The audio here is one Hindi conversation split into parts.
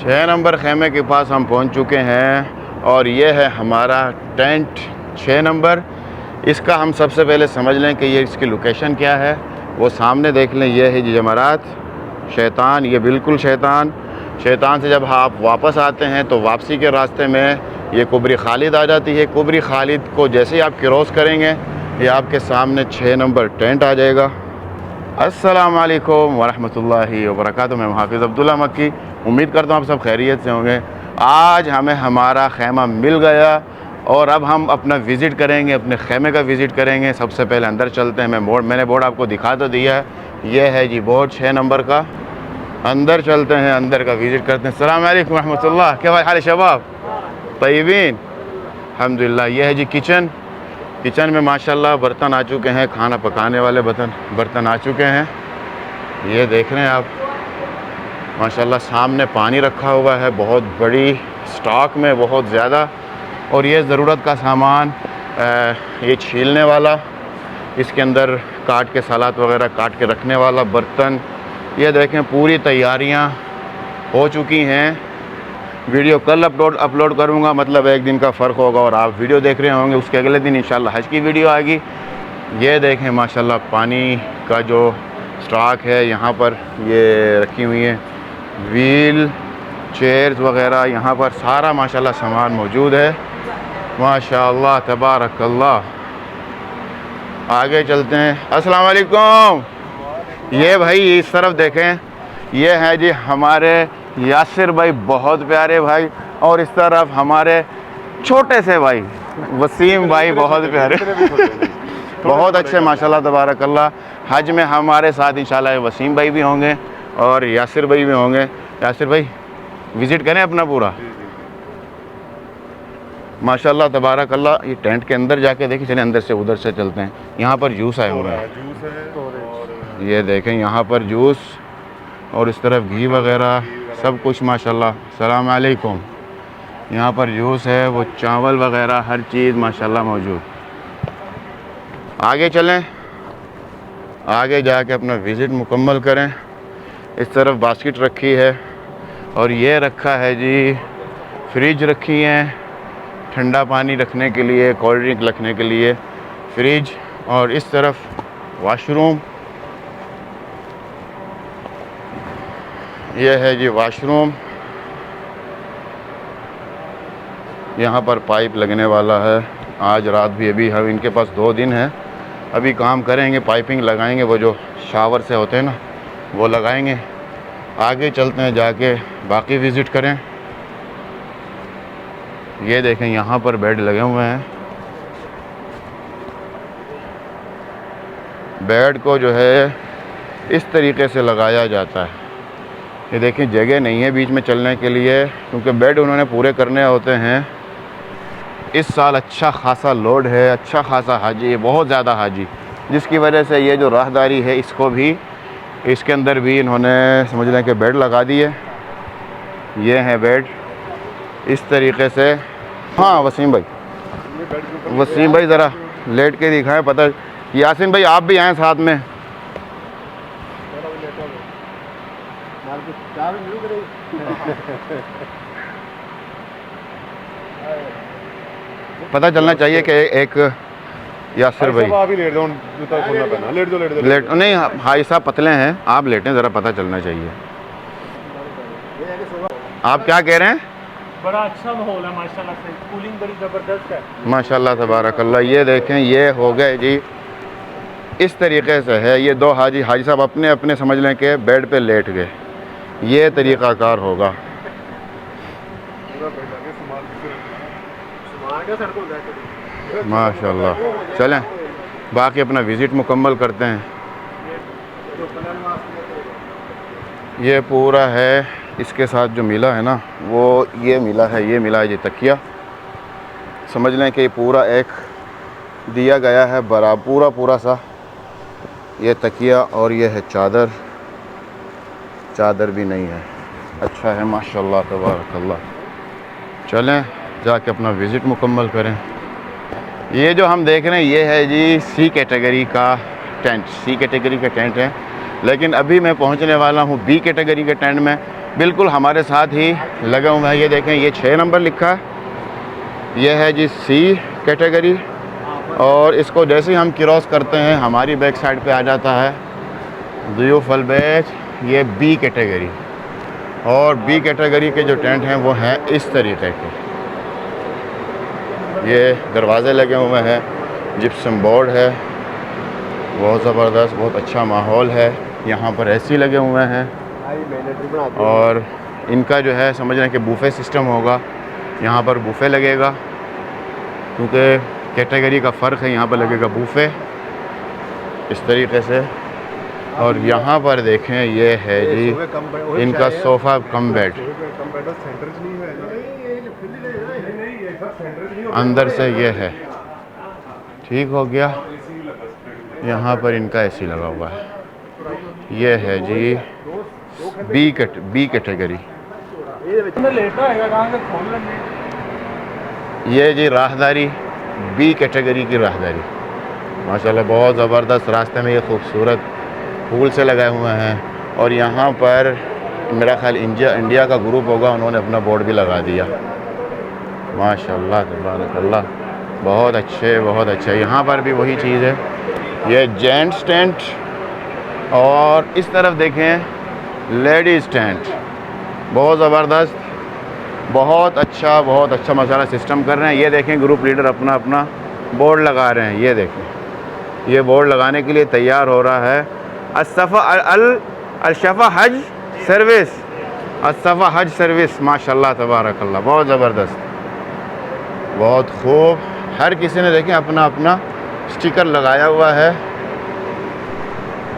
6 नंबर खेमे के पास हम पहुंच चुके हैं और ये है हमारा टेंट 6 नंबर। इसका हम सबसे पहले समझ लें कि ये इसकी लोकेशन क्या है। वो सामने देख लें, ये है जी जमरात शैतान। ये बिल्कुल शैतान से जब आप वापस आते हैं तो वापसी के रास्ते में ये कुबरी खालिद आ जाती है। कुबरी खालिद को जैसे ही आप क्रॉस करेंगे ये आपके सामने 6 नंबर टेंट आ जाएगा। अस्सलाम वालेकुम वरहमतुल्लाहि वबरकातुहू। मैं हाफिज़ अब्दुल्ला मक्की। उम्मीद करता हूँ आप सब खैरियत से होंगे। आज हमें हमारा खेमा मिल गया और अब हम अपना विज़िट करेंगे, अपने खेमे का विज़िट करेंगे। सबसे पहले अंदर चलते हैं। मैंने बोर्ड आपको दिखा तो दिया है, ये है जी बोर्ड 6 नंबर का। अंदर चलते हैं, अंदर का विज़िट करते हैं। अस्सलाम वालेकुम रहमतुल्लाह। क्या हाल है शबाब? तय्यबीन अल्हम्दुलिल्लाह। ये है जी किचन में माशाल्लाह बर्तन आ चुके हैं, खाना पकाने वाले बर्तन आ चुके हैं। ये देख रहे हैं आप माशाल्लाह। सामने पानी रखा हुआ है बहुत बड़ी स्टॉक में, बहुत ज़्यादा। और ये ज़रूरत का सामान, ये छीलने वाला, इसके अंदर काट के सलाद वगैरह काट के रखने वाला बर्तन। ये देखें पूरी तैयारियां हो चुकी हैं। वीडियो कल अपलोड करूंगा, मतलब एक दिन का फ़र्क होगा और आप वीडियो देख रहे होंगे, उसके अगले दिन इंशाल्लाह हज की वीडियो आएगी। ये देखें माशाल्लाह पानी का जो स्टॉक है यहाँ पर ये रखी हुई है, व्हील चेयर्स वगैरह यहाँ पर सारा माशाल्लाह सामान मौजूद है। माशाल्लाह तबारकल्लाह। आगे चलते हैं। अस्सलाम वालेकुम। ये भाई इस तरफ देखें, ये है जी हमारे यासिर भाई, बहुत प्यारे भाई। और इस तरफ हमारे छोटे से भाई वसीम भाई, बहुत प्यारे बहुत अच्छे माशाल्लाह तबारकल्लाह। हज में हमारे साथ इंशाल्लाह वसीम भाई भी होंगे और यासिर भाई भी होंगे। यासिर भाई विज़िट करें अपना पूरा माशाल्लाह तबारकल्लाह। ये टेंट के अंदर जाके देखिए, चलें अंदर से उधर से चलते हैं। यहाँ पर जूस आए हुए हैं, ये देखें यहाँ पर जूस, और इस तरफ घी वगैरह सब कुछ माशाल्लाह। सलाम अलैकुम। यहाँ पर जूस है, वो चावल वगैरह हर चीज़ माशाल्लाह मौजूद। आगे चलें, आगे जाके अपना विज़िट मुकम्मल करें। इस तरफ बास्केट रखी है और ये रखा है जी फ्रिज रखी है, ठंडा पानी रखने के लिए, कोल्ड ड्रिंक रखने के लिए फ्रिज। और इस तरफ वाशरूम, यह है जी वाशरूम। यहाँ पर पाइप लगने वाला है। आज रात भी, अभी हम इनके पास 2 दिन है, अभी काम करेंगे, पाइपिंग लगाएंगे, वो जो शावर से होते हैं ना वो लगाएंगे। आगे चलते हैं, जाके बाकी विज़िट करें। ये देखें यहाँ पर बेड लगे हुए हैं। बेड को जो है इस तरीके से लगाया जाता है। ये देखें जगह नहीं है बीच में चलने के लिए, क्योंकि बेड उन्होंने पूरे करने होते हैं। इस साल अच्छा खासा लोड है, अच्छा खासा हाजी है, बहुत ज़्यादा हाजी, जिसकी वजह से ये जो राहदारी है इसको भी, इसके अंदर भी इन्होंने समझ लें कि बेड लगा दिए। ये है बेड इस तरीके से। हाँ वसीम भाई ज़रा लेट के दिखाएं, पता। यासिन भाई आप भी आएँ साथ में। पता चलना चाहिए कि एक यासिर भाई लेट नहीं, भाई साहब पतले हैं, आप लेटें, ज़रा पता चलना चाहिए। आप क्या कह रहे हैं? बड़ा अच्छा माहौल है माशाल्लाह से, कूलिंग बड़ी ज़बरदस्त है माशाल्लाह तबारकल्लाह। ये देखें ये हो गए जी, इस तरीके से है। ये 2 हाजी साहब अपने अपने समझ लें कि बेड पे लेट गए। ये तरीक़ाकार होगा। माशाल्लाह। चलें बाकी अपना विज़िट मुकम्मल करते हैं। ये पूरा है, इसके साथ जो मिला है ना वो ये मिला है ये तकिया। समझ लें कि पूरा एक दिया गया है पूरा सा ये तकिया। और ये है चादर भी नहीं है, अच्छा है माशाल्लाह तबारकल्लाह। चलें जाके अपना विज़िट मुकम्मल करें। ये जो हम देख रहे हैं ये है जी सी कैटेगरी का टेंट है, लेकिन अभी मैं पहुंचने वाला हूं बी कैटेगरी के टेंट में। बिल्कुल हमारे साथ ही लगे हुए हैं। ये देखें, ये 6 नंबर लिखा है, ये है जी सी कैटेगरी। और इसको जैसे ही हम क्रॉस करते हैं हमारी बैक साइड पे आ जाता है ज़ियोफ़ अल-बैत, ये बी कैटेगरी। और बी कैटेगरी के जो टेंट हैं वो हैं इस तरीके के। ये दरवाज़े लगे हुए हैं, जिप्सम बोर्ड है, बहुत ज़बरदस्त, बहुत अच्छा माहौल है। यहाँ पर एसी लगे हुए हैं और इनका जो है समझ रहे हैं कि बूफ़े सिस्टम होगा। यहाँ पर बूफ़े लगेगा क्योंकि कैटेगरी का फ़र्क है, यहाँ पर लगेगा बूफ़े इस तरीके से। और यहाँ पर देखें, ये है जी इनका सोफ़ा कम बेड, अंदर से ये है, ठीक हो गया। यहाँ पर इनका एसी लगा हुआ है। ये है जी बी कैटेगरी। ये जी राहदारी, बी कैटेगरी की राहदारी माशाल्लाह बहुत ज़बरदस्त। रास्ते में ये खूबसूरत फूल से लगाए हुए हैं। और यहाँ पर मेरा ख्याल इंडिया का ग्रुप होगा, उन्होंने अपना बोर्ड भी लगा दिया। माशाल्लाह तबारकल्लाह, बहुत अच्छे, बहुत अच्छे। यहाँ पर भी वही चीज़ है, ये जेंट्स टेंट। और इस तरफ देखें लेडीज़ टेंट, बहुत ज़बरदस्त, बहुत अच्छा मसाला सिस्टम कर रहे हैं। ये देखें ग्रुप लीडर अपना अपना बोर्ड लगा रहे हैं। ये देखें, ये बोर्ड लगाने के लिए तैयार हो रहा है। अल-शफ़ा हज सर्विस, अल-शफ़ा हज सर्विस, माशाल्लाह तबारकल्लाह, बहुत ज़बरदस्त, बहुत खूब। हर किसी ने देखें अपना अपना स्टिकर लगाया हुआ है।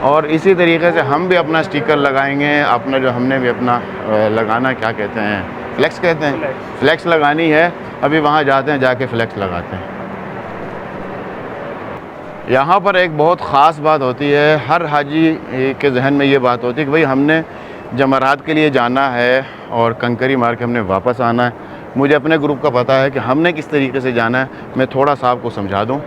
और इसी तरीके से हम भी अपना स्टिकर लगाएंगे। अपना जो हमने भी अपना लगाना, क्या कहते हैं, फ्लेक्स कहते हैं, फ्लेक्स लगानी है। अभी वहाँ जाते हैं, जाके फ्लेक्स लगाते हैं। यहाँ पर एक बहुत ख़ास बात होती है, हर हाजी के जहन में ये बात होती है कि भाई हमने जमरात के लिए जाना है और कंकरी मार के हमने वापस आना है। मुझे अपने ग्रुप का पता है कि हमने किस तरीके से जाना है। मैं थोड़ा सा आपको समझा दूँ।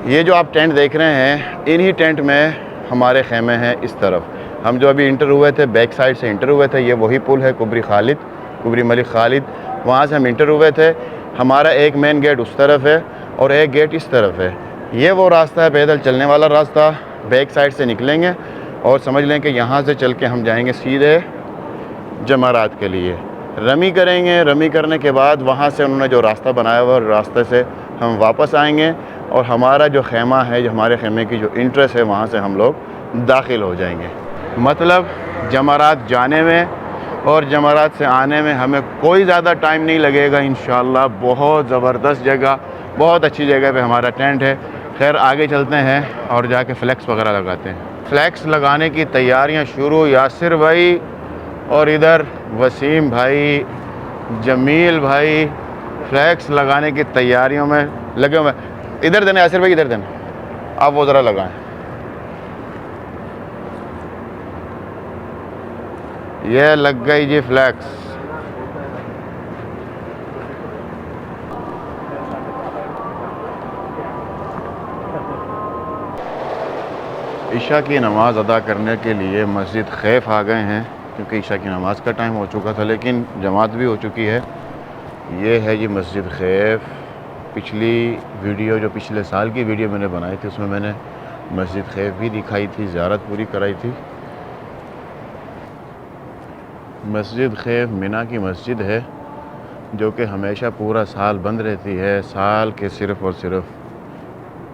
ये जो आप टेंट देख रहे हैं, इन्हीं टेंट में हमारे खेमे हैं इस तरफ। हम जो अभी इंटर हुए थे, बैक साइड से इंटर हुए थे, ये वही पुल है कुबरी मलिक खालिद, वहाँ से हम इंटर हुए थे। हमारा एक मेन गेट उस तरफ है और एक गेट इस तरफ है। ये वो रास्ता है पैदल चलने वाला रास्ता। बैक साइड से निकलेंगे और समझ लें कि यहाँ से चल के हम जाएंगे सीधे जमारात के लिए। रमी करेंगे, रमी करने के बाद वहाँ से उन्होंने जो रास्ता बनाया हुआ, रास्ते से हम वापस आएंगे और हमारा जो खेमा है, जो हमारे खेमे की जो इंट्रेस्ट है, वहाँ से हम लोग दाखिल हो जाएंगे। मतलब जमारात जाने में और जमारात से आने में हमें कोई ज़्यादा टाइम नहीं लगेगा इंशाअल्लाह। बहुत ज़बरदस्त जगह, बहुत अच्छी जगह पे हमारा टेंट है। खैर आगे चलते हैं और जाके फ्लैक्स वगैरह लगाते हैं। फ्लैक्स लगाने की तैयारियां शुरू, यासिर भाई और इधर वसीम भाई, जमील भाई फ्लैक्स लगाने की तैयारियों में लगे हुए। इधर देना यासिर भाई, इधर देना, आप वो ज़रा लगाएं। ये लग गई जी फ्लैक्स। ईशा की नमाज़ अदा करने के लिए मस्जिद खैफ आ गए हैं क्योंकि ईशा की नमाज़ का टाइम हो चुका था, लेकिन जमात भी हो चुकी है। ये है जी मस्जिद खैफ। पिछली वीडियो, जो पिछले साल की वीडियो मैंने बनाई थी, उसमें मैंने मस्जिद खैफ भी दिखाई थी, ज़ियारत पूरी कराई थी। मस्जिद खैफ मिना की मस्जिद है जो कि हमेशा पूरा साल बंद रहती है। साल के सिर्फ़ और सिर्फ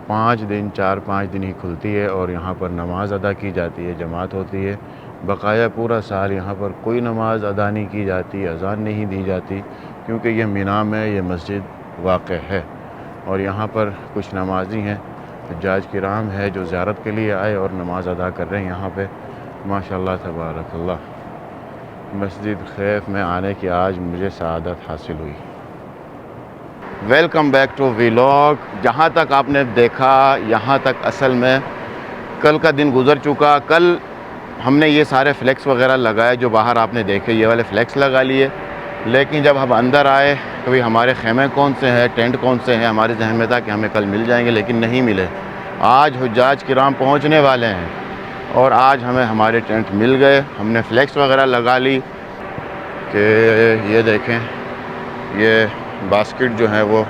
5 दिन, 4-5 दिन ही खुलती है और यहाँ पर नमाज़ अदा की जाती है, जमात होती है। बकाया पूरा साल यहाँ पर कोई नमाज़ अदा नहीं की जाती, अज़ान नहीं दी जाती, क्योंकि ये मिना में ये मस्जिद वाक़ है। और यहाँ पर कुछ नमाजी हैं, हुज्जाज किराम है जो ज़ियारत के लिए आए और नमाज़ अदा कर रहे हैं यहाँ पे। माशाल्लाह तबारकल्लाह। मस्जिद खैफ में आने की आज मुझे सआदत हासिल हुई। Welcome back to vlog. जहाँ तक आपने देखा, यहाँ तक असल में कल का दिन गुज़र चुका। कल हमने ये सारे फ्लैक्स वगैरह लगाए जो बाहर आपने देखे, ये वाले फ्लैक्स लगा लिए। लेकिन जब हम अंदर आए तो भाई हमारे खेमे कौन से हैं, टेंट कौन से हैं, हमारे जहन में था कि हमें कल मिल जाएंगे, लेकिन नहीं मिले। आज हुज्जाज किराम पहुँचने वाले हैं और आज हमें हमारे टेंट मिल गए। हमने फ्लेक्स वगैरह लगा ली कि ये देखें, ये बास्केट जो है वो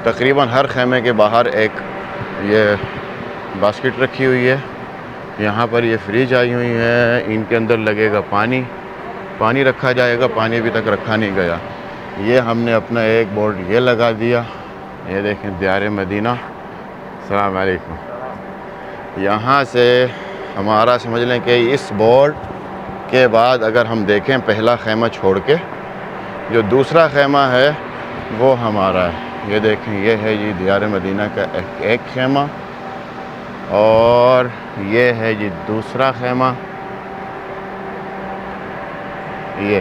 तकरीबन हर खेमे के बाहर एक ये बास्केट रखी हुई है। यहाँ पर ये फ्रिज आई हुई है, इनके अंदर लगेगा पानी रखा जाएगा। पानी अभी तक रखा नहीं गया। ये हमने अपना एक बोर्ड ये लगा दिया, ये देखें दीवार मदीना। अस्सलाम वालेकुम। यहाँ से हमारा समझ लें कि इस बोर्ड के बाद अगर हम देखें पहला खेमा छोड़ के जो दूसरा खेमा है वो हमारा है। ये देखें, ये है जी दीवार मदीना का एक खेमा और ये है जी दूसरा खेमा। ये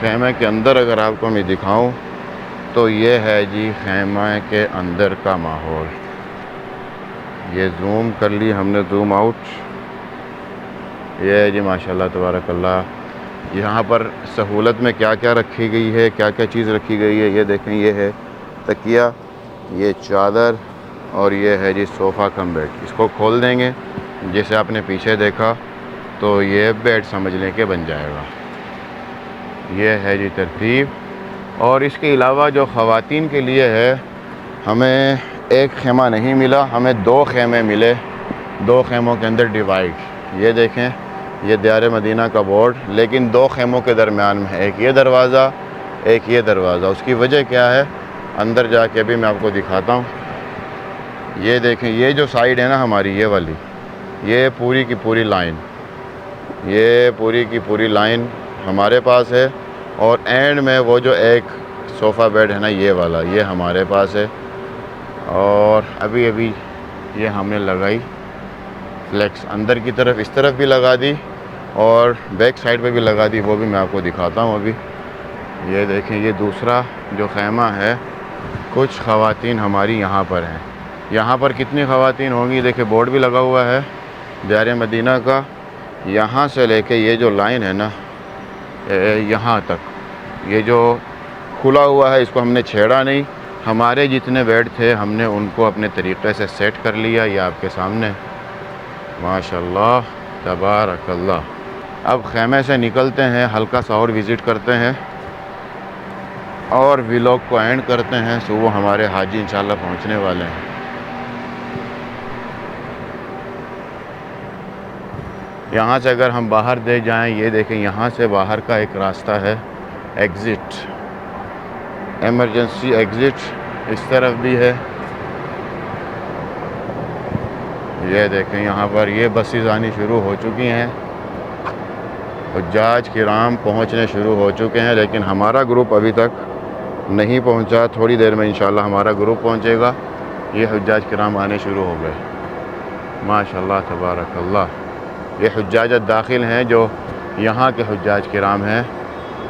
खेमे के अंदर अगर आपको मैं दिखाऊं तो ये है जी खेमा के अंदर का माहौल। ये जूम कर ली हमने, जूम आउट। ये है जी माशाल्लाह तबारकल्लाह। यहाँ पर सहूलत में क्या क्या रखी गई है, क्या क्या चीज़ रखी गई है, ये देखें। ये है तकिया, ये चादर और ये है जी सोफ़ा कम बेड। इसको खोल देंगे, जैसे आपने पीछे देखा, तो ये बेड समझ लें कि बन जाएगा। ये है जी तरतीब। और इसके अलावा जो ख़वातीन के लिए है, हमें एक खेमा नहीं मिला, हमें 2 खेमे मिले। 2 खेमों के अंदर डिवाइड। ये देखें, ये दीवार मदीना का बोर्ड, लेकिन 2 खेमों के दरमियान में है। एक ये दरवाज़ा, एक ये दरवाज़ा। उसकी वजह क्या है अंदर जाके भी मैं आपको दिखाता हूँ। ये देखें, ये जो साइड है ना हमारी, ये वाली, ये पूरी की पूरी लाइन, ये पूरी की पूरी लाइन हमारे पास है। और एंड में वो जो एक सोफ़ा बेड है ना, ये वाला, ये हमारे पास है। और अभी अभी ये हमने लगाई फ्लेक्स अंदर की तरफ, इस तरफ भी लगा दी और बैक साइड पे भी लगा दी। वो भी मैं आपको दिखाता हूँ अभी। ये देखें, ये दूसरा जो खेमा है, कुछ ख़वातीन हमारी यहाँ पर हैं। यहाँ पर कितनी ख़वातीन होंगी देखिए, बोर्ड भी लगा हुआ है दीवार मदीना का। यहाँ से लेके ये जो लाइन है ना, यहाँ तक, ये जो खुला हुआ है, इसको हमने छेड़ा नहीं। हमारे जितने बेड थे हमने उनको अपने तरीक़े से सेट कर लिया। ये आपके सामने माशाल्लाह तबारकल्लाह। अब खेमे से निकलते हैं, हल्का सा और विज़िट करते हैं और व्लॉग को एंड करते हैं। सुबह हमारे हाजी इंशाल्लाह पहुँचने वाले हैं। यहाँ से अगर हम बाहर दे जाएं, ये देखें, यहाँ से बाहर का एक रास्ता है, एग्ज़िट, एमरजेंसी एग्ज़िट। इस तरफ भी है। ये देखें, यहाँ पर ये बसेस आनी शुरू हो चुकी हैं। हुज्जाज किराम पहुँचने शुरू हो चुके हैं, लेकिन हमारा ग्रुप अभी तक नहीं पहुँचा। थोड़ी देर में इंशाल्लाह हमारा ग्रुप पहुँचेगा। ये हुज्जाज किराम आने शुरू हो गए माशाल्लाह तबारकल्लाह। ये हुज्जाज दाखिल हैं जो यहाँ के हुज्जाज किराम हैं,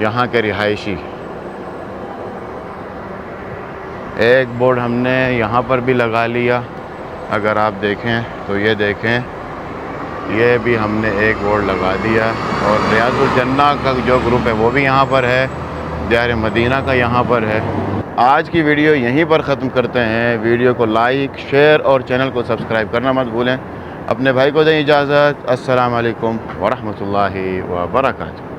यहाँ के रिहायशी। एक बोर्ड हमने यहाँ पर भी लगा लिया, अगर आप देखें तो ये देखें, ये भी हमने एक बोर्ड लगा दिया। और रियाजुल जन्ना का जो ग्रुप है वो भी यहाँ पर है, दीवार मदीना का यहाँ पर है। आज की वीडियो यहीं पर ख़त्म करते हैं। वीडियो को लाइक, शेयर और चैनल को सब्सक्राइब करना मत भूलें। अपने भाई को दें इजाज़त। अस्सलाम वालेकुम व रहमतुल्लाहि व बरकातहू।